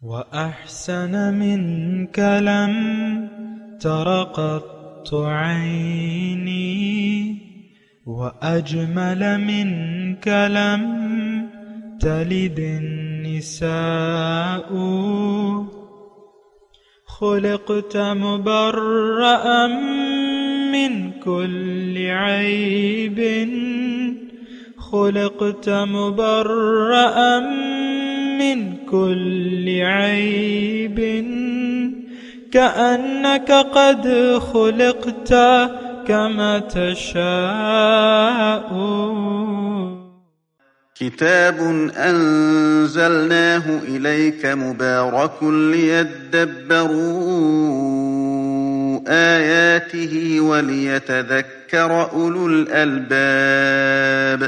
وأحسن منك لم تر قط عيني وأجمل منك لم تلد النساء خلقت مبرأ من كل عيب خلقت مبرأ من كل عيب كأنك قد خلقت كما تشاء. كتاب أنزلناه إليك مبارك ليدبروا آياته وليتذكر أولو الألباب.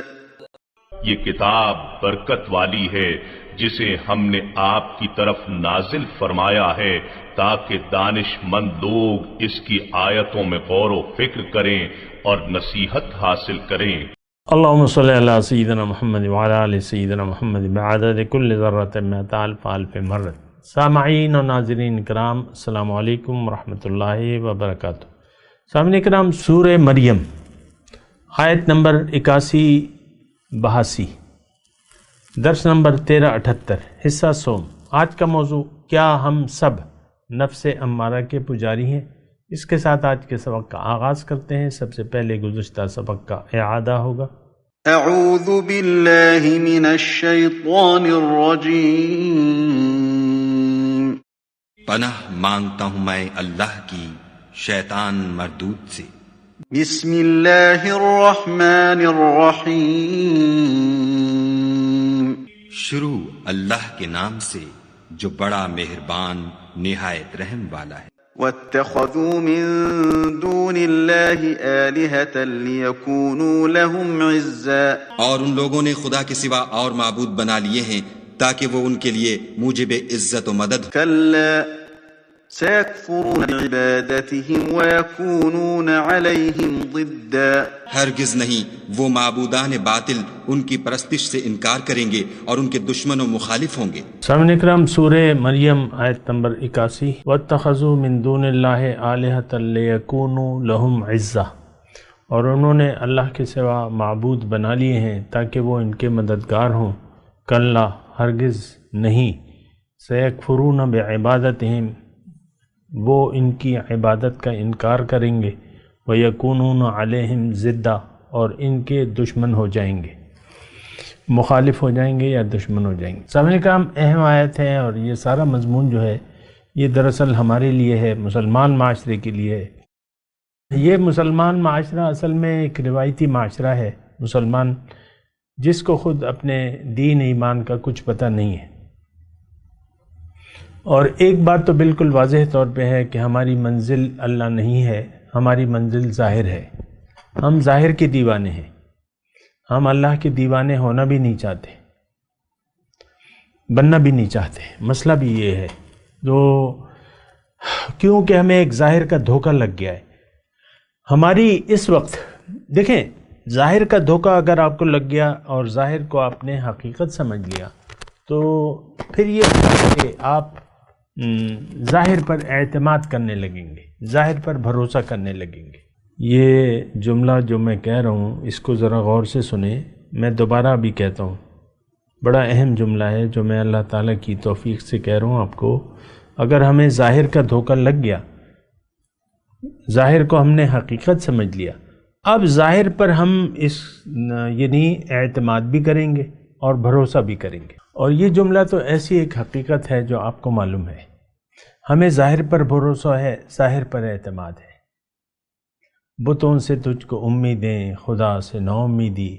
یہ کتاب برکت والی ہے جسے ہم نے آپ کی طرف نازل فرمایا ہے تاکہ دانش مند لوگ اس کی آیتوں میں غور و فکر کریں اور نصیحت حاصل کریں. اللہم صلی علی سیدنا محمد وعلی آل سیدنا محمد بعدد کل ذرۃ مئۃ الف الف مرۃ. سامعین و ناظرین کرام، السلام علیکم ورحمۃ اللہ وبرکاتہ. سامعین کرام، سورہ مریم آیت نمبر 81-82، درس نمبر 1378، حصہ سوم. آج کا موضوع، کیا ہم سب نفس امارہ کے پجاری ہیں؟ اس کے ساتھ آج کے سبق کا آغاز کرتے ہیں. سب سے پہلے گزشتہ سبق کا اعادہ ہوگا. اعوذ باللہ من الشیطان الرجیم. پناہ مانگتا ہوں میں اللہ کی شیطان مردود سے. بسم اللہ الرحمن الرحیم. شروع اللہ کے نام سے جو بڑا مہربان نہایت رحم والا ہے. واتخذوا من دون اللہ آلہۃ لیکونوا لہم عزا. اور ان لوگوں نے خدا کے سوا اور معبود بنا لیے ہیں تاکہ وہ ان کے لیے موجب عزت و مدد. کلا سیکفرون بعبادتہم ویکونون علیہم ضدا. ہرگز نہیں، وہ معبودان باطل ان کی پرستش سے انکار کریں گے اور ان کے دشمن و مخالف ہوں گے. سامعین اکرام، سورہ مریم آیت نمبر 81. وَاتَّخَذُوا مِن دُونِ اللَّهِ آلِهَةً لِيَكُونُوا لَهُمْ عِزًّا. اور انہوں نے اللہ کے سوا معبود بنا لیے ہیں تاکہ وہ ان کے مددگار ہوں. کلا، ہرگز نہیں. سَيَكْفُرُونَ بِعِبَادَتِهِمْ، وہ ان کی عبادت کا انکار کریں گے. وَيَكُونُونَ عَلَيْهِمْ ضِدًّا، اور ان کے دشمن ہو جائیں گے، مخالف ہو جائیں گے یا دشمن ہو جائیں گے. سامعین کرام، اہم آیت ہے اور یہ سارا مضمون جو ہے یہ دراصل ہمارے لیے ہے، مسلمان معاشرے کے لیے ہے. یہ مسلمان معاشرہ اصل میں ایک روایتی معاشرہ ہے، مسلمان جس کو خود اپنے دین ایمان کا کچھ پتہ نہیں ہے. اور ایک بات تو بالکل واضح طور پہ ہے کہ ہماری منزل اللہ نہیں ہے، ہماری منزل ظاہر ہے. ہم ظاہر کے دیوانے ہیں، ہم اللہ کے دیوانے ہونا بھی نہیں چاہتے، بننا بھی نہیں چاہتے. مسئلہ بھی یہ ہے کیونکہ ہمیں ایک ظاہر کا دھوکہ لگ گیا ہے. ہماری اس وقت دیکھیں، ظاہر کا دھوکہ اگر آپ کو لگ گیا اور ظاہر کو آپ نے حقیقت سمجھ لیا تو پھر یہ کہ آپ ظاہر پر اعتماد کرنے لگیں گے، ظاہر پر بھروسہ کرنے لگیں گے. یہ جملہ جو میں کہہ رہا ہوں اس کو ذرا غور سے سنیں. میں دوبارہ بھی کہتا ہوں، بڑا اہم جملہ ہے جو میں اللہ تعالیٰ کی توفیق سے کہہ رہا ہوں آپ کو. اگر ہمیں ظاہر کا دھوکہ لگ گیا، ظاہر کو ہم نے حقیقت سمجھ لیا، اب ظاہر پر ہم یعنی اعتماد بھی کریں گے اور بھروسہ بھی کریں گے. اور یہ جملہ تو ایسی ایک حقیقت ہے جو آپ کو معلوم ہے. ہمیں ظاہر پر بھروسہ ہے، ظاہر پر اعتماد ہے. بتوں سے تجھ کو امیدیں، خدا سے نا امیدی.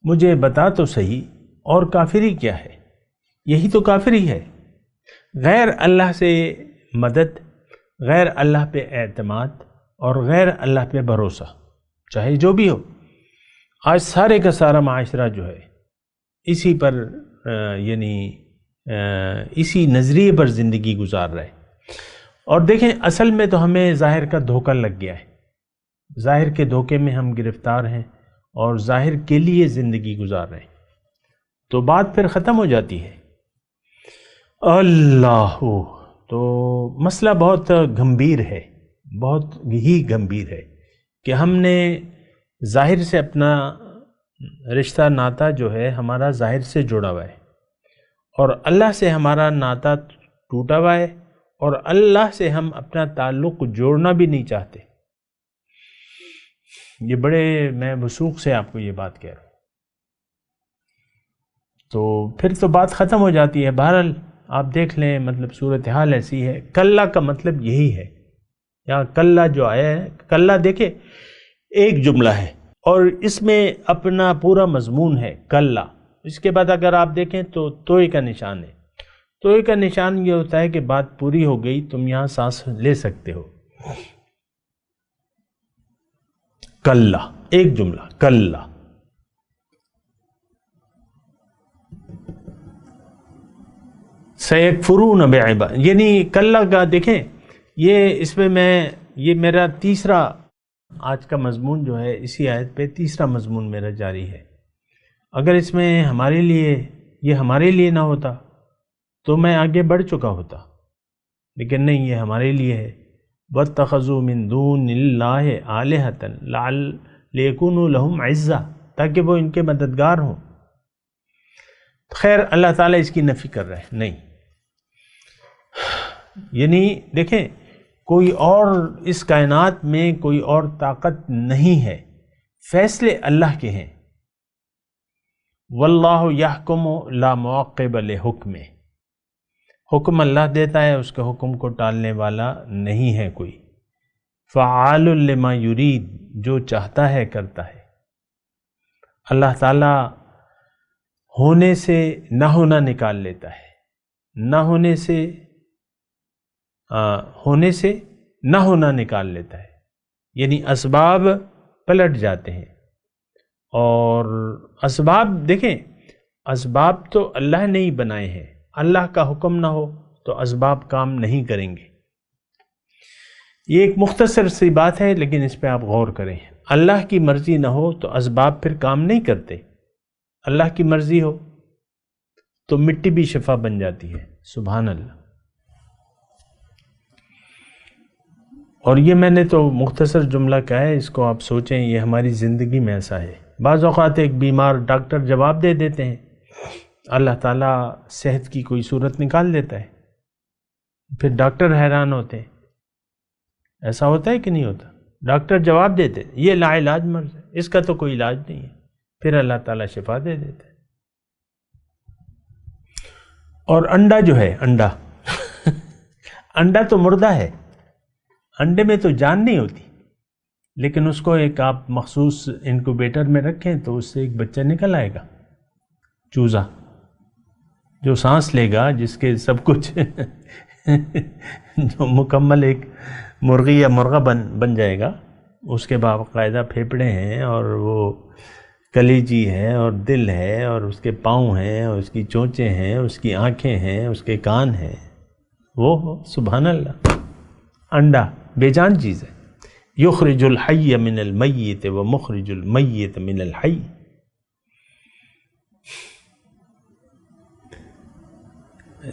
مجھے بتا تو صحیح، اور کافری کیا ہے؟ یہی تو کافری ہے. غیر اللہ سے مدد، غیر اللہ پہ اعتماد اور غیر اللہ پہ بھروسہ، چاہے جو بھی ہو. آج سارے کا سارا معاشرہ جو ہے اسی پر اسی نظریے پر زندگی گزار رہے. اور دیکھیں، اصل میں تو ہمیں ظاہر کا دھوکہ لگ گیا ہے، ظاہر کے دھوکے میں ہم گرفتار ہیں اور ظاہر کے لیے زندگی گزار رہے ہیں. تو بات پھر ختم ہو جاتی ہے. اللہ، تو مسئلہ بہت گمبھیر ہے، بہت ہی گمبھیر ہے کہ ہم نے ظاہر سے اپنا رشتہ ناتا جو ہے ہمارا ظاہر سے جڑا ہوا ہے، اور اللہ سے ہمارا ناتا ٹوٹا ہوا ہے، اور اللہ سے ہم اپنا تعلق جوڑنا بھی نہیں چاہتے۔ یہ بڑے میں وثوق سے آپ کو یہ بات کہہ رہا ہوں، تو پھر تو بات ختم ہو جاتی ہے۔ بہرحال آپ دیکھ لیں، مطلب صورتحال ایسی ہے۔ کلّا کا مطلب یہی ہے، یہاں کلّا جو آیا ہے، کلّا دیکھیں ایک جملہ ہے اور اس میں اپنا پورا مضمون ہے کلّا۔ اس کے بعد اگر آپ دیکھیں تو توئے کا نشان ہے۔ توئے کا نشان یہ ہوتا ہے کہ بات پوری ہو گئی، تم یہاں سانس لے سکتے ہو۔ کلّا ایک جملہ، کلّا۔ سَيَكْفُرُونَ بِعِبَادِ، یعنی کلّا کا دیکھیں، اس میں یہ میرا تیسرا آج کا مضمون جو ہے، اسی آیت پہ تیسرا مضمون میرا جاری ہے۔ اگر اس میں یہ ہمارے لیے نہ ہوتا تو میں آگے بڑھ چکا ہوتا، لیکن نہیں، یہ ہمارے لیے ہے۔ وَاتَّخَذُوا مِن دُونِ اللَّهِ آلِهَةً لِيَكُونُوا لَهُمْ عِزًّا، تاکہ وہ ان کے مددگار ہوں۔ خیر، اللہ تعالیٰ اس کی نفی کر رہے ہیں، نہیں، یعنی دیکھیں کوئی اور اس کائنات میں کوئی اور طاقت نہیں ہے، فیصلے اللہ کے ہیں۔ واللہ یحکم لا معقب لحکمہ، حکم اللہ دیتا ہے، اس کے حکم کو ٹالنے والا نہیں ہے کوئی۔ فعال لما یرید، جو چاہتا ہے کرتا ہے۔ اللہ تعالیٰ ہونے سے نہ ہونا نکال لیتا ہے، نہ ہونے سے نہ ہونا نکال لیتا ہے، یعنی اسباب پلٹ جاتے ہیں۔ اور اسباب دیکھیں، اسباب تو اللہ نے ہی بنائے ہیں، اللہ کا حکم نہ ہو تو اسباب کام نہیں کریں گے۔ یہ ایک مختصر سی بات ہے، لیکن اس پہ آپ غور کریں۔ اللہ کی مرضی نہ ہو تو اسباب پھر کام نہیں کرتے، اللہ کی مرضی ہو تو مٹی بھی شفا بن جاتی ہے۔ سبحان اللہ۔ اور یہ میں نے تو مختصر جملہ کہا ہے، اس کو آپ سوچیں، یہ ہماری زندگی میں ایسا ہے۔ بعض اوقات ایک بیمار ڈاکٹر جواب دے دیتے ہیں، اللہ تعالیٰ صحت کی کوئی صورت نکال دیتا ہے، پھر ڈاکٹر حیران ہوتے ہیں۔ ایسا ہوتا ہے کہ نہیں ہوتا؟ ڈاکٹر جواب دیتے یہ لا علاج مرض ہے، اس کا تو کوئی علاج نہیں ہے، پھر اللہ تعالیٰ شفا دے دیتے ہیں۔ اور انڈا جو ہے، انڈا تو مردہ ہے، انڈے میں تو جان نہیں ہوتی، لیکن اس کو ایک آپ مخصوص انکوبیٹر میں رکھیں تو اس سے ایک بچہ نکل آئے گا، چوزا جو سانس لے گا، جس کے سب کچھ جو مکمل ایک مرغی یا مرغہ بن جائے گا۔ اس کے باقاعدہ پھیپڑے ہیں، اور وہ کلیجی ہے، اور دل ہے، اور اس کے پاؤں ہیں، اور اس کی چونچیں ہیں، اس کی آنکھیں ہیں، اس کے کان ہیں، وہ سبحان اللہ۔ انڈا بے جان چیز ہے۔ یخرج الحی من المیت و مخرج المیت من الحی۔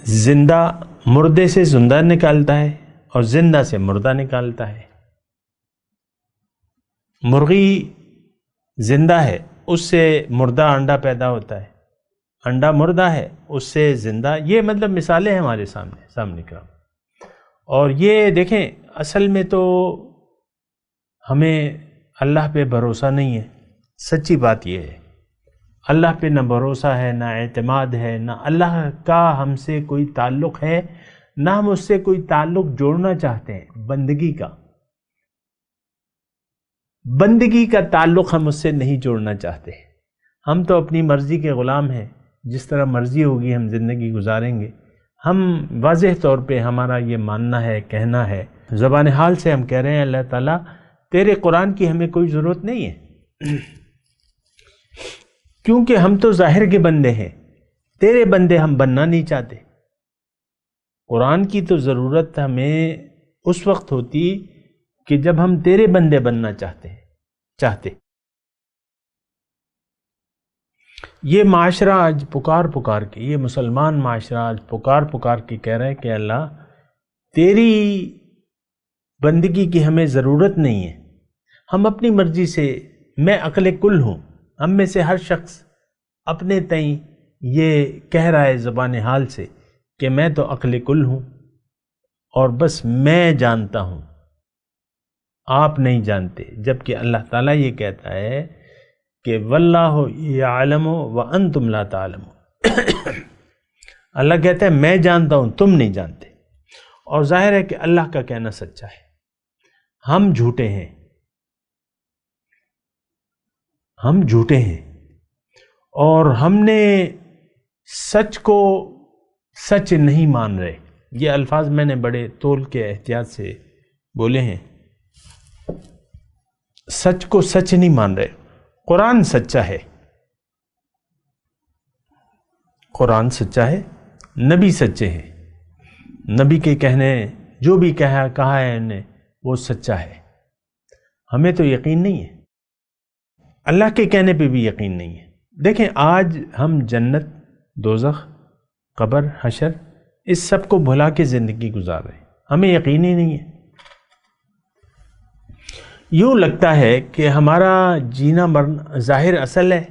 زندہ مردے سے زندہ نکالتا ہے، اور زندہ سے مردہ نکالتا ہے۔ مرغی زندہ ہے، اس سے مردہ انڈا پیدا ہوتا ہے، انڈا مردہ ہے، اس سے زندہ۔ یہ مطلب مثالیں ہیں ہمارے سامنے کا۔ اور یہ دیکھیں، اصل میں تو ہمیں اللہ پہ بھروسہ نہیں ہے، سچی بات یہ ہے۔ اللہ پہ نہ بھروسہ ہے، نہ اعتماد ہے، نہ اللہ کا ہم سے کوئی تعلق ہے، نہ ہم اس سے کوئی تعلق جوڑنا چاہتے ہیں۔ بندگی کا تعلق ہم اس سے نہیں جوڑنا چاہتے۔ ہم تو اپنی مرضی کے غلام ہیں، جس طرح مرضی ہوگی ہم زندگی گزاریں گے۔ ہم واضح طور پہ ہمارا یہ ماننا ہے، کہنا ہے، زبان حال سے ہم کہہ رہے ہیں، اللہ تعالیٰ تیرے قرآن کی ہمیں کوئی ضرورت نہیں ہے، کیونکہ ہم تو ظاہر کے بندے ہیں، تیرے بندے ہم بننا نہیں چاہتے۔ قرآن کی تو ضرورت ہمیں اس وقت ہوتی کہ جب ہم تیرے بندے بننا چاہتے۔ یہ معاشرہ آج پکار کے، یہ مسلمان معاشرہ آج پکار کے کہہ رہا ہے کہ اللہ تیری بندگی کی ہمیں ضرورت نہیں ہے، ہم اپنی مرضی سے، میں عقل کل ہوں، ہم میں سے ہر شخص اپنے تئیں یہ کہہ رہا ہے زبان حال سے کہ میں تو عقل کل ہوں اور بس میں جانتا ہوں، آپ نہیں جانتے، جبکہ اللہ تعالیٰ یہ کہتا ہے کہ واللہ یعلم وانتم لا تعلمون، اللہ کہتا ہے میں جانتا ہوں تم نہیں جانتے، اور ظاہر ہے کہ اللہ کا کہنا سچا ہے، ہم جھوٹے ہیں، ہم جھوٹے ہیں، اور ہم نے سچ کو سچ نہیں مان رہے۔ یہ الفاظ میں نے بڑے تول کے احتیاط سے بولے ہیں، سچ کو سچ نہیں مان رہے۔ قرآن سچا ہے، قرآن سچا ہے، نبی سچے ہیں، نبی کے کہنے جو بھی کہا ہے انہیں وہ سچا ہے، ہمیں تو یقین نہیں ہے، اللہ کے کہنے پہ بھی یقین نہیں ہے۔ دیکھیں آج ہم جنت، دوزخ، قبر، حشر اس سب کو بھلا کے زندگی گزار رہے ہیں، ہمیں یقین ہی نہیں ہے۔ یوں لگتا ہے کہ ہمارا جینا مرنا ظاہر اصل ہے،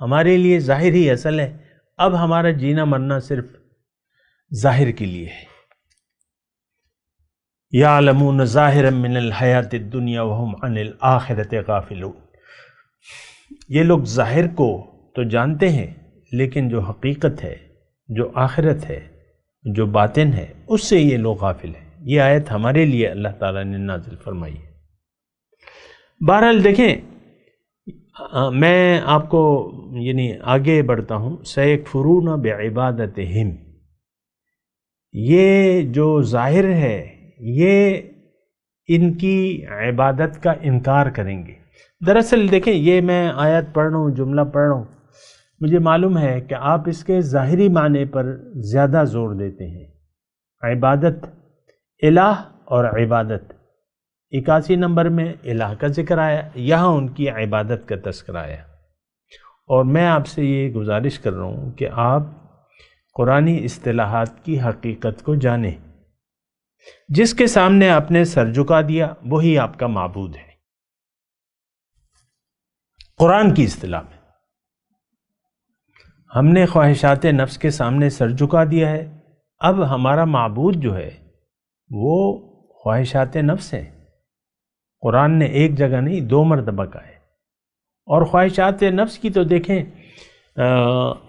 ہمارے لیے ظاہر ہی اصل ہے، اب ہمارا جینا مرنا صرف ظاہر کے لیے ہے۔ یعلمون ظاہرا من الحیات الدنیا وہم عن الآخرۃ غافلون، یہ لوگ ظاہر کو تو جانتے ہیں لیکن جو حقیقت ہے، جو آخرت ہے، جو باطن ہے، اس سے یہ لوگ غافل ہیں۔ یہ آیت ہمارے لیے اللہ تعالیٰ نے نازل فرمائی ہے۔ بہرحال دیکھیں، میں آپ کو یعنی آگے بڑھتا ہوں، سیکفرون بعبادتہم، یہ جو ظاہر ہے یہ ان کی عبادت کا انکار کریں گے۔ دراصل دیکھیں، یہ میں آیت پڑھ رہا ہوں، جملہ پڑھ رہا ہوں، مجھے معلوم ہے کہ آپ اس کے ظاہری معنی پر زیادہ زور دیتے ہیں۔ عبادت، الہ اور عبادت، 81 نمبر میں الہ کا ذکر آیا، یہاں ان کی عبادت کا تذکرہ آیا، اور میں آپ سے یہ گزارش کر رہا ہوں کہ آپ قرآنی اصطلاحات کی حقیقت کو جانیں۔ جس کے سامنے آپ نے سر جھکا دیا وہی آپ کا معبود ہے، قرآن کی اصطلاح میں۔ ہم نے خواہشات نفس کے سامنے سر جھکا دیا ہے، اب ہمارا معبود جو ہے وہ خواہشات نفس ہے۔ قرآن نے ایک جگہ نہیں 2 مرتبہ کہا ہے، اور خواہشات نفس کی تو دیکھیں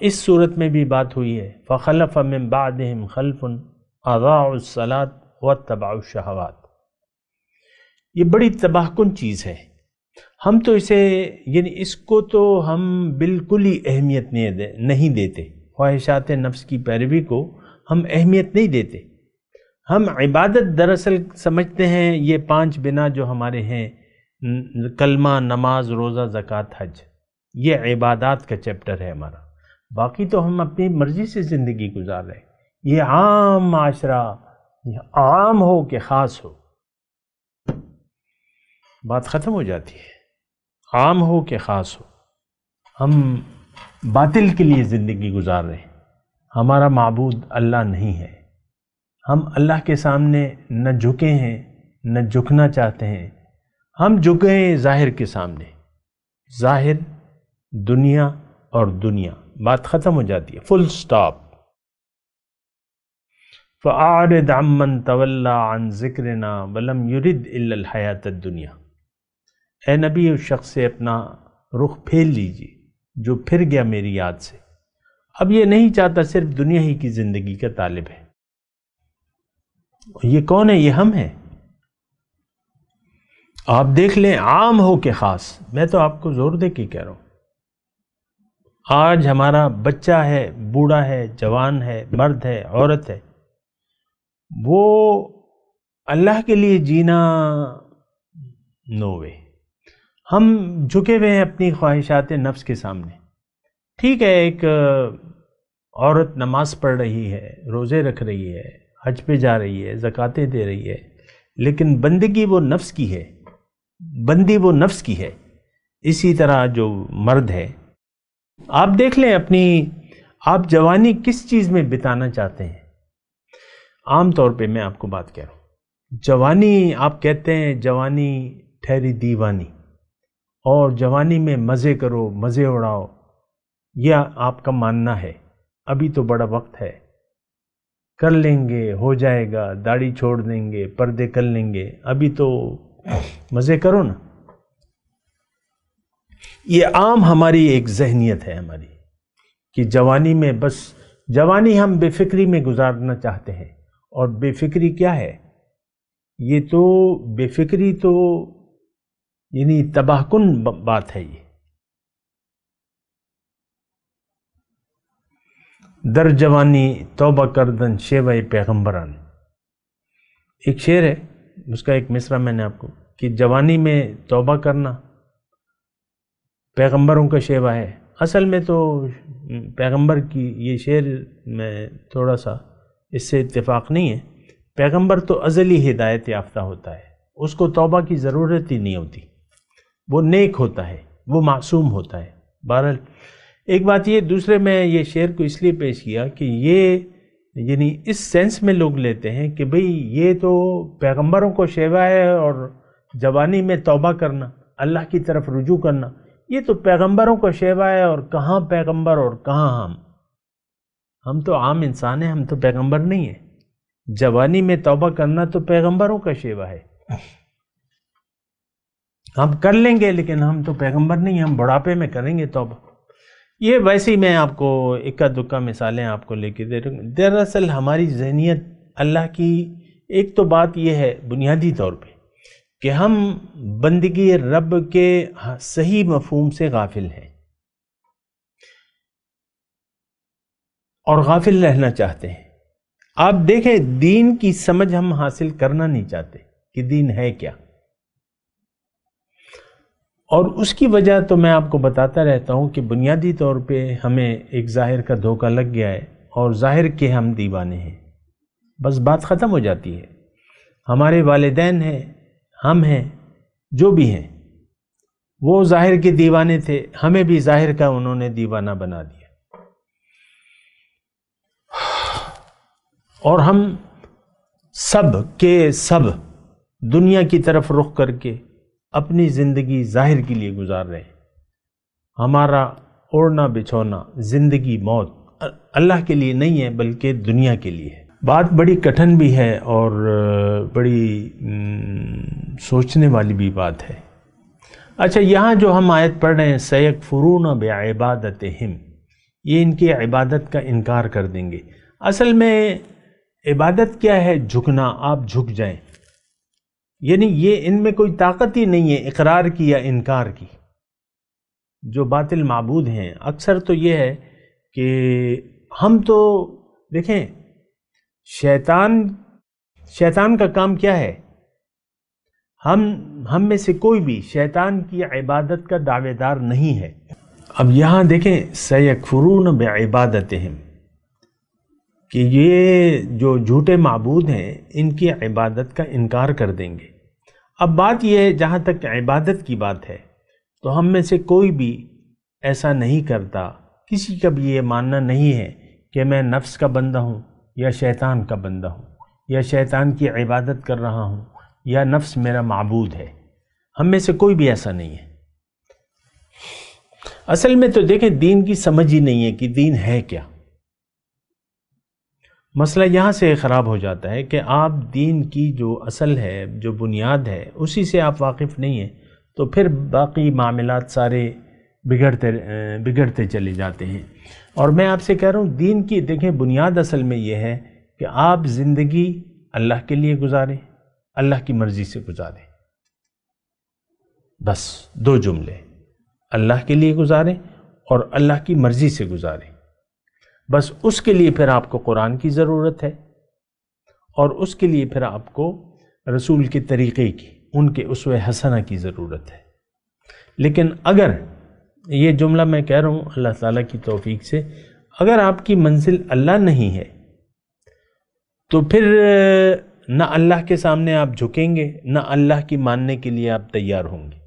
اس صورت میں بھی بات ہوئی ہے، فَخَلَفَ مِن بَعْدِهِمْ خَلْفٌ أَضَاعُوا الصَّلَاةَ وَاتَّبَعُوا الشَّهَوَاتِ۔ یہ بڑی تباہ کن چیز ہے، ہم تو اسے یعنی اس کو تو ہم بالکل ہی اہمیت نہیں دیتے، خواہشات نفس کی پیروی کو ہم اہمیت نہیں دیتے۔ ہم عبادت دراصل سمجھتے ہیں یہ 5 بنا جو ہمارے ہیں، کلمہ، نماز، روزہ، زکوٰۃ، حج، یہ عبادات کا چیپٹر ہے ہمارا، باقی تو ہم اپنی مرضی سے زندگی گزار رہے ہیں۔ یہ عام معاشرہ، عام ہو کہ خاص ہو، بات ختم ہو جاتی ہے، عام ہو کہ خاص ہو، ہم باطل کے لیے زندگی گزار رہے ہیں۔ ہمارا معبود اللہ نہیں ہے، ہم اللہ کے سامنے نہ جھکے ہیں نہ جھکنا چاہتے ہیں، ہم جھکے ہیں ظاہر کے سامنے، ظاہر، دنیا اور دنیا، بات ختم ہو جاتی ہے، فل سٹاپ۔ فَأَعْرِضْ عَمَّنْ تَوَلَّى عَنْ ذِكْرِنَا وَلَمْ يُرِدْ إِلَّا الْحَيَاةَ الدُّنْيَا۔ اے نبی، اس شخص سے اپنا رخ پھیر لیجیے جو پھر گیا میری یاد سے، اب یہ نہیں چاہتا، صرف دنیا ہی کی زندگی کا طالب ہے۔ یہ کون ہے؟ یہ ہم ہیں۔ آپ دیکھ لیں، عام ہو کہ خاص، میں تو آپ کو زور دے کے کہہ رہا ہوں، آج ہمارا بچہ ہے، بوڑھا ہے، جوان ہے، مرد ہے، عورت ہے، وہ اللہ کے لیے جینا نو وے۔ ہم جھکے ہوئے ہیں اپنی خواہشات نفس کے سامنے۔ ٹھیک ہے، ایک عورت نماز پڑھ رہی ہے، روزے رکھ رہی ہے، حج پہ جا رہی ہے، زکاتیں دے رہی ہے، لیکن بندگی وہ نفس کی ہے، بندی وہ نفس کی ہے۔ اسی طرح جو مرد ہے آپ دیکھ لیں آپ جوانی کس چیز میں بتانا چاہتے ہیں. عام طور پہ میں آپ کو بات کہہ رہا ہوں، جوانی آپ کہتے ہیں جوانی ٹھہری دیوانی، اور جوانی میں مزے کرو، مزے اڑاؤ، یہ آپ کا ماننا ہے. ابھی تو بڑا وقت ہے، کر لیں گے، ہو جائے گا، داڑھی چھوڑ دیں گے، پردے کر لیں گے، ابھی تو مزے کرو نا. یہ عام ہماری ایک ذہنیت ہے ہماری کہ جوانی میں بس جوانی ہم بے فکری میں گزارنا چاہتے ہیں. اور بے فکری کیا ہے؟ یہ تو بے فکری تو یعنی تباہ کن بات ہے. یہ در جوانی توبہ کردن شیوہ پیغمبران، ایک شعر ہے، اس کا ایک مصرع میں نے آپ کو، کہ جوانی میں توبہ کرنا پیغمبروں کا شیوہ ہے. اصل میں تو پیغمبر کی یہ شعر میں تھوڑا سا اس سے اتفاق نہیں ہے. پیغمبر تو ازلی ہدایت یافتہ ہوتا ہے، اس کو توبہ کی ضرورت ہی نہیں ہوتی، وہ نیک ہوتا ہے، وہ معصوم ہوتا ہے. بہرحال ایک بات یہ، دوسرے میں یہ شعر کو اس لیے پیش کیا کہ یہ یعنی اس سینس میں لوگ لیتے ہیں کہ بھئی یہ تو پیغمبروں کو شیوہ ہے، اور جوانی میں توبہ کرنا، اللہ کی طرف رجوع کرنا، یہ تو پیغمبروں کو شیوہ ہے. اور کہاں پیغمبر اور کہاں ہم تو عام انسان ہیں، ہم تو پیغمبر نہیں ہیں. جوانی میں توبہ کرنا تو پیغمبروں کا شیوہ ہے. ہم کر لیں گے لیکن ہم تو پیغمبر نہیں ہیں، ہم بڑھاپے میں کریں گے توبہ. یہ ویسے ہی میں آپ کو اکا دکا مثالیں آپ کو لے کے دے رہا ہوں. دراصل ہماری ذہنیت اللہ کی ایک تو بات یہ ہے بنیادی طور پہ کہ ہم بندگی رب کے صحیح مفہوم سے غافل ہیں اور غافل رہنا چاہتے ہیں. آپ دیکھیں دین کی سمجھ ہم حاصل کرنا نہیں چاہتے کہ دین ہے کیا، اور اس کی وجہ تو میں آپ کو بتاتا رہتا ہوں کہ بنیادی طور پہ ہمیں ایک ظاہر کا دھوکہ لگ گیا ہے، اور ظاہر کے ہم دیوانے ہیں. بس بات ختم ہو جاتی ہے. ہمارے والدین ہیں، ہم ہیں، جو بھی ہیں، وہ ظاہر کے دیوانے تھے، ہمیں بھی ظاہر کا انہوں نے دیوانہ بنا دیا. اور ہم سب کے سب دنیا کی طرف رخ کر کے اپنی زندگی ظاہر کے لیے گزار رہے ہیں. ہمارا اوڑھنا بچھونا، زندگی موت اللہ کے لیے نہیں ہے بلکہ دنیا کے لیے ہے. بات بڑی کٹھن بھی ہے اور بڑی سوچنے والی بھی بات ہے. اچھا، یہاں جو ہم آیت پڑھ رہے ہیں سَيَكْفُرُونَ بِعِبَادَتِهِمْ، یہ ان کی عبادت کا انکار کر دیں گے. اصل میں عبادت کیا ہے؟ جھکنا، آپ جھک جائیں. یعنی یہ ان میں کوئی طاقت ہی نہیں ہے اقرار کی یا انکار کی. جو باطل معبود ہیں اکثر تو یہ ہے کہ ہم تو دیکھیں شیطان کا کام کیا ہے؟ ہم میں سے کوئی بھی شیطان کی عبادت کا دعوے دار نہیں ہے. اب یہاں دیکھیں سَيَكْفُرُونَ بِعِبَادَتِهِمْ، کہ یہ جو جھوٹے معبود ہیں ان کی عبادت کا انکار کر دیں گے. اب بات یہ ہے، جہاں تک عبادت کی بات ہے تو ہم میں سے کوئی بھی ایسا نہیں کرتا، کسی کا بھی یہ ماننا نہیں ہے کہ میں نفس کا بندہ ہوں یا شیطان کا بندہ ہوں یا شیطان کی عبادت کر رہا ہوں یا نفس میرا معبود ہے. ہم میں سے کوئی بھی ایسا نہیں ہے. اصل میں تو دیکھیں دین کی سمجھ ہی نہیں ہے کہ دین ہے کیا. مسئلہ یہاں سے خراب ہو جاتا ہے کہ آپ دین کی جو اصل ہے، جو بنیاد ہے، اسی سے آپ واقف نہیں ہیں، تو پھر باقی معاملات سارے بگڑتے چلے جاتے ہیں. اور میں آپ سے کہہ رہا ہوں دین کی دیکھیں بنیاد اصل میں یہ ہے کہ آپ زندگی اللہ کے لیے گزاریں، اللہ کی مرضی سے گزاریں. بس دو جملے، اللہ کے لیے گزاریں اور اللہ کی مرضی سے گزاریں. بس اس کے لیے پھر آپ کو قرآن کی ضرورت ہے، اور اس کے لیے پھر آپ کو رسول کے طریقے کی، ان کے اسوہ حسنہ کی ضرورت ہے. لیکن اگر یہ جملہ میں کہہ رہا ہوں اللہ تعالیٰ کی توفیق سے، اگر آپ کی منزل اللہ نہیں ہے تو پھر نہ اللہ کے سامنے آپ جھکیں گے، نہ اللہ کی ماننے کے لیے آپ تیار ہوں گے.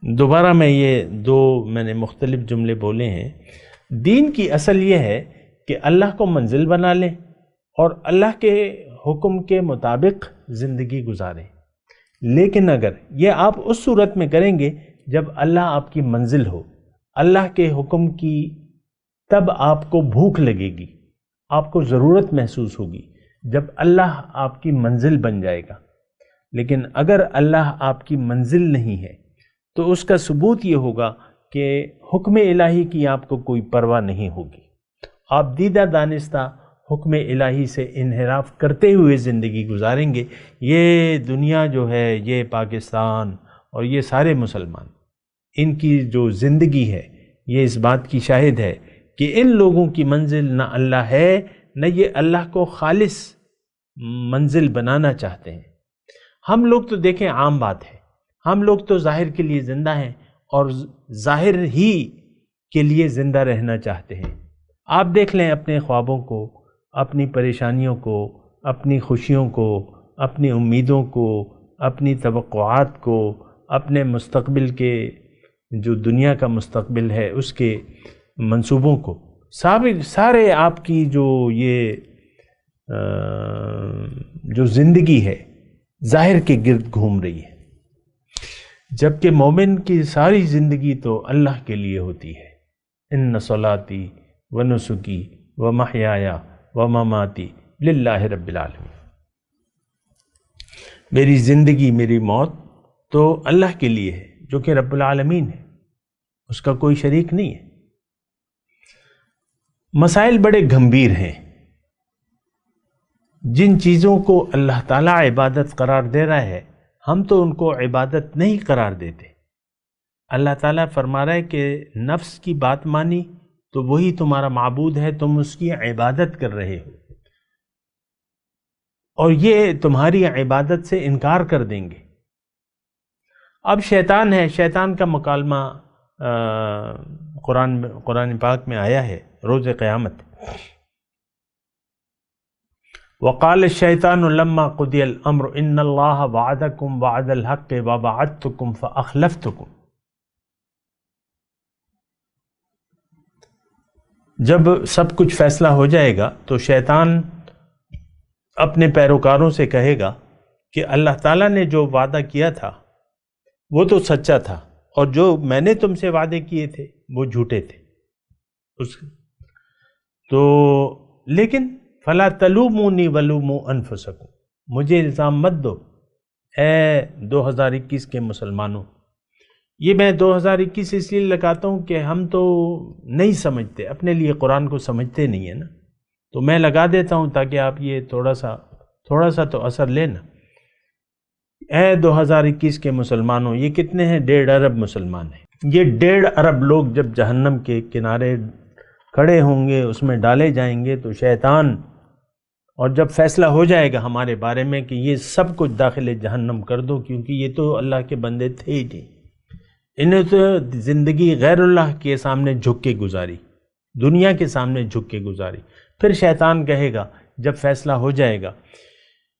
دوبارہ میں نے مختلف جملے بولے ہیں. دین کی اصل یہ ہے کہ اللہ کو منزل بنا لیں اور اللہ کے حکم کے مطابق زندگی گزاریں. لیکن اگر یہ آپ اس صورت میں کریں گے جب اللہ آپ کی منزل ہو، اللہ کے حکم کی، تب آپ کو بھوک لگے گی، آپ کو ضرورت محسوس ہوگی، جب اللہ آپ کی منزل بن جائے گا. لیکن اگر اللہ آپ کی منزل نہیں ہے تو اس کا ثبوت یہ ہوگا کہ حکم الہی کی آپ کو کوئی پرواہ نہیں ہوگی. آپ دیدہ دانستہ حکم الہی سے انحراف کرتے ہوئے زندگی گزاریں گے. یہ دنیا جو ہے، یہ پاکستان اور یہ سارے مسلمان، ان کی جو زندگی ہے یہ اس بات کی شاہد ہے کہ ان لوگوں کی منزل نہ اللہ ہے، نہ یہ اللہ کو خالص منزل بنانا چاہتے ہیں. ہم لوگ تو دیکھیں عام بات ہے، ہم لوگ تو ظاہر کے لیے زندہ ہیں اور ظاہر ہی کے لیے زندہ رہنا چاہتے ہیں. آپ دیکھ لیں اپنے خوابوں کو، اپنی پریشانیوں کو، اپنی خوشیوں کو، اپنی امیدوں کو، اپنی توقعات کو، اپنے مستقبل کے جو دنیا کا مستقبل ہے اس کے منصوبوں کو، سارے آپ کی جو زندگی ہے ظاہر کے گرد گھوم رہی ہے، جبکہ مومن کی ساری زندگی تو اللہ کے لیے ہوتی ہے. ان صلاتی و نسکی و محیایا و مماتی للہ رب العالمین. میری زندگی، میری موت تو اللہ کے لیے ہے جو کہ رب العالمین ہے، اس کا کوئی شریک نہیں ہے. مسائل بڑے گمبھیر ہیں. جن چیزوں کو اللہ تعالیٰ عبادت قرار دے رہا ہے ہم تو ان کو عبادت نہیں قرار دیتے. اللہ تعالیٰ فرما رہا ہے کہ نفس کی بات مانی تو وہی تمہارا معبود ہے، تم اس کی عبادت کر رہے ہو، اور یہ تمہاری عبادت سے انکار کر دیں گے. اب شیطان ہے، شیطان کا مکالمہ قرآن پاک میں آیا ہے روز قیامت. وقال الشیطان لما قضی الامر ان اللہ وعدکم وعد الحق ووعدتکم فاخلفتکم. جب سب کچھ فیصلہ ہو جائے گا تو شیطان اپنے پیروکاروں سے کہے گا کہ اللہ تعالیٰ نے جو وعدہ کیا تھا وہ تو سچا تھا، اور جو میں نے تم سے وعدے کیے تھے وہ جھوٹے تھے. لیکن فلا تلومونی ولوموا انفسکم، مجھے الزام مت دو اے 2021 کے مسلمانوں. یہ میں 2021 اس لیے لگاتا ہوں کہ ہم تو نہیں سمجھتے، اپنے لیے قرآن کو سمجھتے نہیں ہیں نا، تو میں لگا دیتا ہوں تاکہ آپ یہ تھوڑا سا تو اثر لینا. اے 2021 کے مسلمانوں، یہ کتنے ہیں؟ 1.5 ارب مسلمان ہیں. یہ 1.5 ارب لوگ جب جہنم کے کنارے کھڑے ہوں گے، اس میں ڈالے جائیں گے، تو شیطان، اور جب فیصلہ ہو جائے گا ہمارے بارے میں کہ یہ سب کچھ داخل جہنم کر دو، کیونکہ یہ تو اللہ کے بندے تھے ہی نہیں، انہیں تو زندگی غیر اللہ کے سامنے جھک کے گزاری، دنیا کے سامنے جھک کے گزاری. پھر شیطان کہے گا جب فیصلہ ہو جائے گا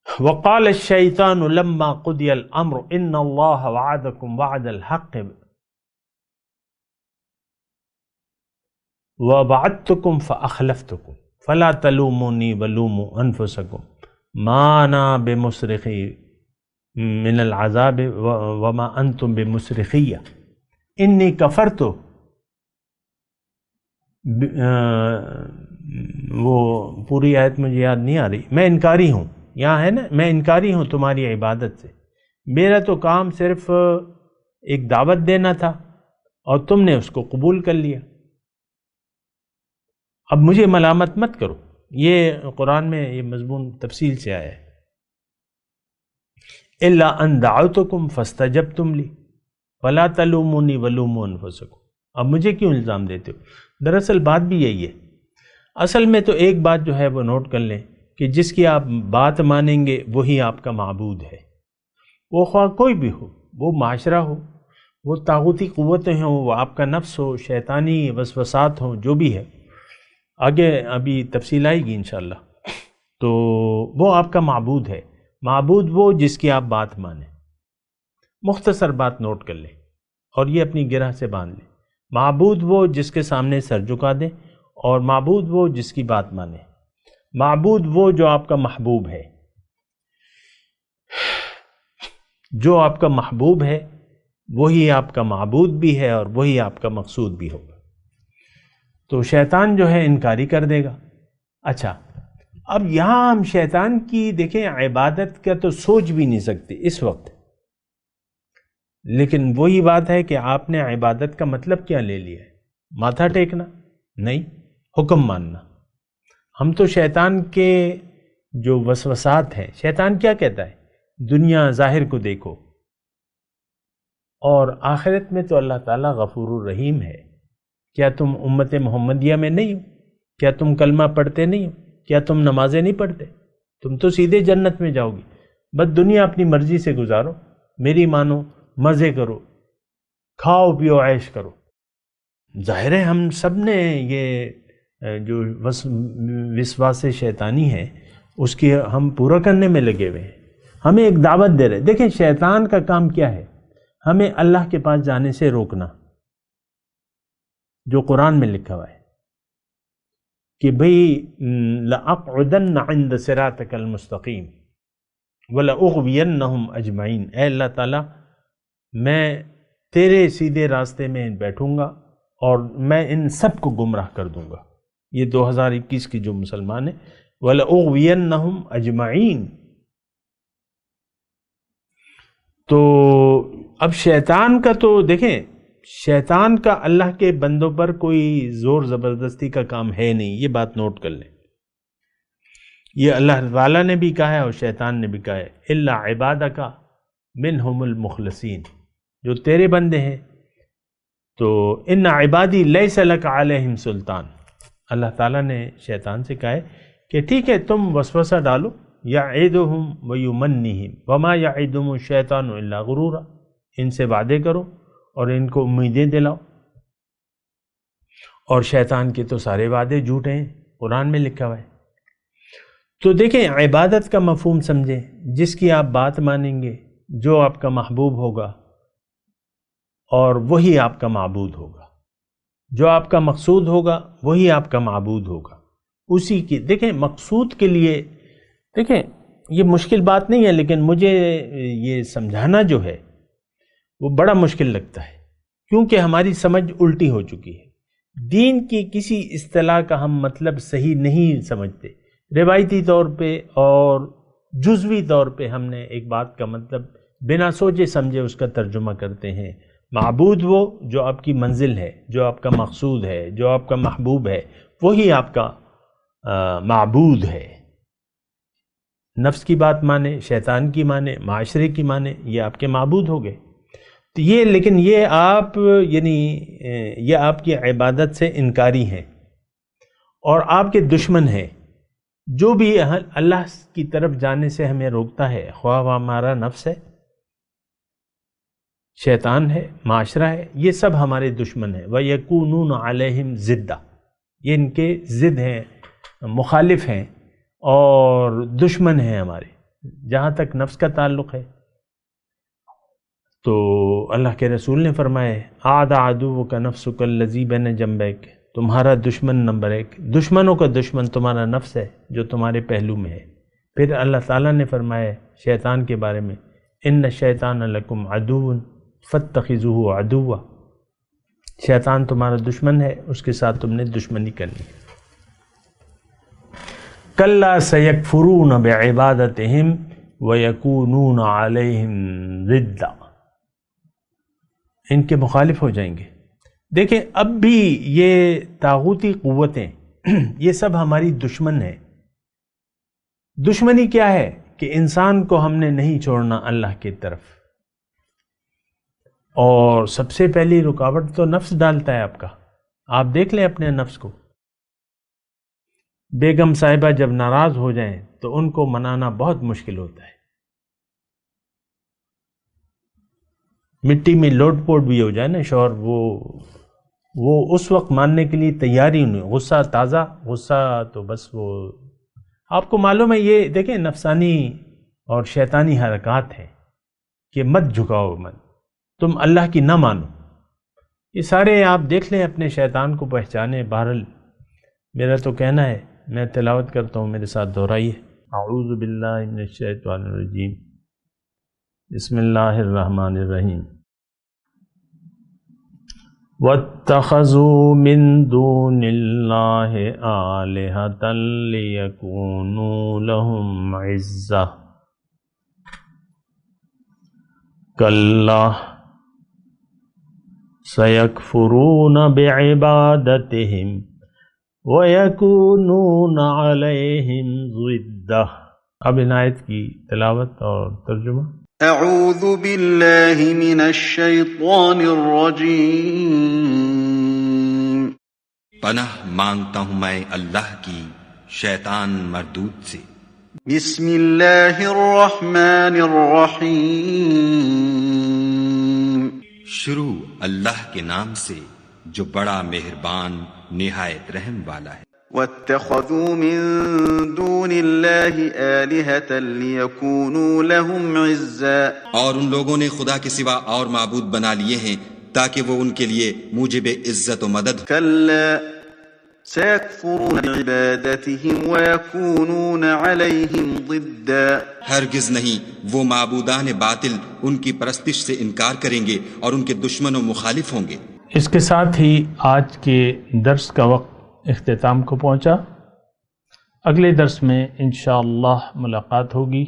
وقال الشیطان لما قضی الامر ان اللہ وعدکم وعد الحق ووعدتکم فاخلفتکم فلا تلومونی ولوموا انفسکم ما انا بمصرخی من العذاب وما انتم بمصرخیہ انی کفرت. وہ پوری آیت مجھے یاد نہیں آ رہی. میں انکاری ہوں، یہاں ہے نا، میں انکاری ہوں تمہاری عبادت سے، میرا تو کام صرف ایک دعوت دینا تھا اور تم نے اس کو قبول کر لیا، اب مجھے ملامت مت کرو. یہ قرآن میں یہ مضمون تفصیل سے آیا ہے. الا ان دعوتکم فاستجبتم لی فلا تلومونی ولوموا انفسکم. اب مجھے کیوں الزام دیتے ہو؟ دراصل بات بھی یہی ہے. اصل میں تو ایک بات جو ہے وہ نوٹ کر لیں کہ جس کی آپ بات مانیں گے وہی آپ کا معبود ہے، وہ خواہ کوئی بھی ہو، وہ معاشرہ ہو، وہ طاغوتی قوتیں ہوں، وہ آپ کا نفس ہو، شیطانی وسوسات ہوں، جو بھی ہے. آگے ابھی تفصیل آئے گی انشاءاللہ. تو وہ آپ کا معبود ہے. معبود وہ جس کی آپ بات مانیں. مختصر بات نوٹ کر لیں اور یہ اپنی گرہ سے باندھ لے۔ معبود وہ جس کے سامنے سر جھکا دے، اور معبود وہ جس کی بات مانے۔ معبود وہ جو آپ کا محبوب ہے، جو آپ کا محبوب ہے وہی آپ کا معبود بھی ہے اور وہی آپ کا مقصود بھی ہوگا۔ تو شیطان جو ہے انکاری کر دے گا۔ اچھا، اب یہاں ہم شیطان کی دیکھیں عبادت کا تو سوچ بھی نہیں سکتے اس وقت، لیکن وہی بات ہے کہ آپ نے عبادت کا مطلب کیا لے لیا ہے؟ ماتھا ٹیکنا نہیں، حکم ماننا۔ ہم تو شیطان کے جو وسوسات ہیں، شیطان کیا کہتا ہے؟ دنیا ظاہر کو دیکھو، اور آخرت میں تو اللہ تعالیٰ غفور الرحیم ہے۔ کیا تم امت محمدیہ میں نہیں ہو؟ کیا تم کلمہ پڑھتے نہیں ہو؟ کیا تم نمازیں نہیں پڑھتے؟ تم تو سیدھے جنت میں جاؤ گی۔ بس دنیا اپنی مرضی سے گزارو، میری مانو، مزے کرو، کھاؤ پیو عیش کرو۔ ظاہر ہے ہم سب نے یہ جو وسواس شیطانی ہے اس کی ہم پورا کرنے میں لگے ہوئے ہیں۔ ہمیں ایک دعوت دے رہے۔ دیکھیں شیطان کا کام کیا ہے؟ ہمیں اللہ کے پاس جانے سے روکنا، جو قرآن میں لکھا ہوا ہے کہ بھئی لَأَقْعُدَنَّ عِنْدَ صِرَاطِكَ الْمُسْتَقِيمِ وَلَأُغْوِيَنَّهُمْ أَجْمَعِينَ۔ اے اللہ تعالیٰ، میں تیرے سیدھے راستے میں بیٹھوں گا اور میں ان سب کو گمراہ کر دوں گا۔ یہ 2021 کی جو مسلمان ہیں، وَلَأُغْوِيَنَّهُمْ أَجْمَعِينَ۔ تو اب شیطان کا تو دیکھیں، شیطان کا اللہ کے بندوں پر کوئی زور زبردستی کا کام ہے نہیں، یہ بات نوٹ کر لیں۔ یہ اللہ تعالیٰ نے بھی کہا ہے اور شیطان نے بھی کہا ہے، الا عبادک منہم المخلصین، جو تیرے بندے ہیں۔ تو ان عبادی لیس لک علیہم سلطان، اللہ تعالیٰ نے شیطان سے کہا ہے کہ ٹھیک ہے تم وسوسہ ڈالو، یعدہم ویمنہم وما یعدہم الشیطان الا غرورا، ان سے وعدے کرو اور ان کو امیدیں دلاؤ، اور شیطان کے تو سارے وعدے جھوٹے ہیں، قرآن میں لکھا ہوا ہے۔ تو دیکھیں عبادت کا مفہوم سمجھیں، جس کی آپ بات مانیں گے، جو آپ کا محبوب ہوگا اور وہی آپ کا معبود ہوگا، جو آپ کا مقصود ہوگا وہی آپ کا معبود ہوگا، اسی کی۔ دیکھیں مقصود کے لیے، دیکھیں یہ مشکل بات نہیں ہے، لیکن مجھے یہ سمجھانا جو ہے وہ بڑا مشکل لگتا ہے، کیونکہ ہماری سمجھ الٹی ہو چکی ہے۔ دین کی کسی اصطلاح کا ہم مطلب صحیح نہیں سمجھتے، روایتی طور پہ اور جزوی طور پہ ہم نے ایک بات کا مطلب بنا سوچے سمجھے اس کا ترجمہ کرتے ہیں۔ معبود وہ جو آپ کی منزل ہے، جو آپ کا مقصود ہے، جو آپ کا محبوب ہے، وہی آپ کا معبود ہے۔ نفس کی بات مانے، شیطان کی مانے، معاشرے کی مانے، یہ آپ کے معبود ہو گئے۔ تو یہ لیکن یہ آپ یعنی یہ آپ کی عبادت سے انکاری ہیں اور آپ کے دشمن ہیں۔ جو بھی اللہ کی طرف جانے سے ہمیں روکتا ہے، خواہ وہ ہمارا نفس ہے، شیطان ہے، معاشرہ ہے، یہ سب ہمارے دشمن ہیں۔ وَيَكُونُونَ عَلَيْهِمْ ضِدًّا، یہ ان کے ضد ہیں، مخالف ہیں اور دشمن ہیں ہمارے، جہاں تک نفس کا تعلق ہے۔ تو اللہ کے رسول نے فرمایا عَادَ عَدُوُّكَ نَفْسُكَ الَّذِي بَيْنَ جَنبَيْكَ، تمہارا دشمن نمبر 1، دشمنوں کا دشمن تمہارا نفس ہے جو تمہارے پہلو میں ہے۔ پھر اللہ تعالیٰ نے فرمایا شیطان کے بارے میں إِنَّ الشَّيْطَانَ لَكُمْ عَدُوٌّ فَاتَّخِذُوهُ عَدُوًّا، شیطان تمہارا دشمن ہے، اس کے ساتھ تم نے دشمنی کرنی ہے۔ كَلَّا سَيَكْفُرُونَ بِعِبَادَتِهِمْ وَيَكُونُونَ عَلَيْهِمْ ضِدًّا، ان کے مخالف ہو جائیں گے۔ دیکھیں اب بھی یہ طاغوتی قوتیں یہ سب ہماری دشمن ہیں۔ دشمنی کیا ہے؟ کہ انسان کو ہم نے نہیں چھوڑنا اللہ کی طرف، اور سب سے پہلی رکاوٹ تو نفس ڈالتا ہے آپ کا۔ آپ دیکھ لیں اپنے نفس کو، بیگم صاحبہ جب ناراض ہو جائیں تو ان کو منانا بہت مشکل ہوتا ہے، مٹی میں لوٹ پوٹ بھی ہو جائے نا شوہر، وہ اس وقت ماننے کے لیے تیار ہی نہیں، غصہ تازہ غصہ تو بس وہ آپ کو معلوم ہے۔ یہ دیکھیں نفسانی اور شیطانی حرکات ہیں کہ مت جھکاؤ من، تم اللہ کی نہ مانو، یہ سارے آپ دیکھ لیں، اپنے شیطان کو پہچانے. بہرحال میرا تو کہنا ہے، میں تلاوت کرتا ہوں، میرے ساتھ دہرائیے. اعوذ باللہ من الشیطان الرجیم، بسم اللہ الرحمن الرحیم. وَاتَّخَذُوا مِن دُونِ اللَّهِ آلِهَةً لِيَكُونُوا لَهُمْ عِزًّا كَلَّا سَيَكْفُرُونَ بِعِبَادَتِهِمْ وَيَكُونُونَ عَلَيْهِمْ ضِدًّا. اب ان آیت کی تلاوت اور ترجمہ. اعوذ باللہ من الشیطان الرجیم. پناہ مانگتا ہوں میں اللہ کی شیطان مردود سے. بسم اللہ الرحمن الرحیم. شروع اللہ کے نام سے جو بڑا مہربان نہایت رحم والا ہے. واتخذوا من دون اللہ آلہۃ لیکونوا لہم عزا. اور ان لوگوں نے خدا کے سوا اور معبود بنا لیے ہیں تاکہ وہ ان کے لیے موجب عزت و مدد. کلا سیکفرون بعبادتہم ویکونون علیہم ضدا. ہرگز نہیں، وہ معبودان باطل ان کی پرستش سے انکار کریں گے اور ان کے دشمن و مخالف ہوں گے. اس کے ساتھ ہی آج کے درس کا وقت اختتام کو پہنچا. اگلے درس میں انشاءاللہ ملاقات ہوگی.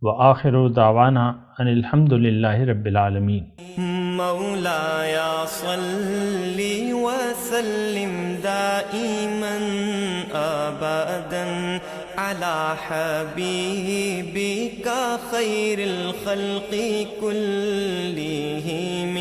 وآخر دعوانا ان الحمدللہ رب العالمین. مولایا صلی وسلم دائما ابدا علی حبیبک خیر الخلق کلہم.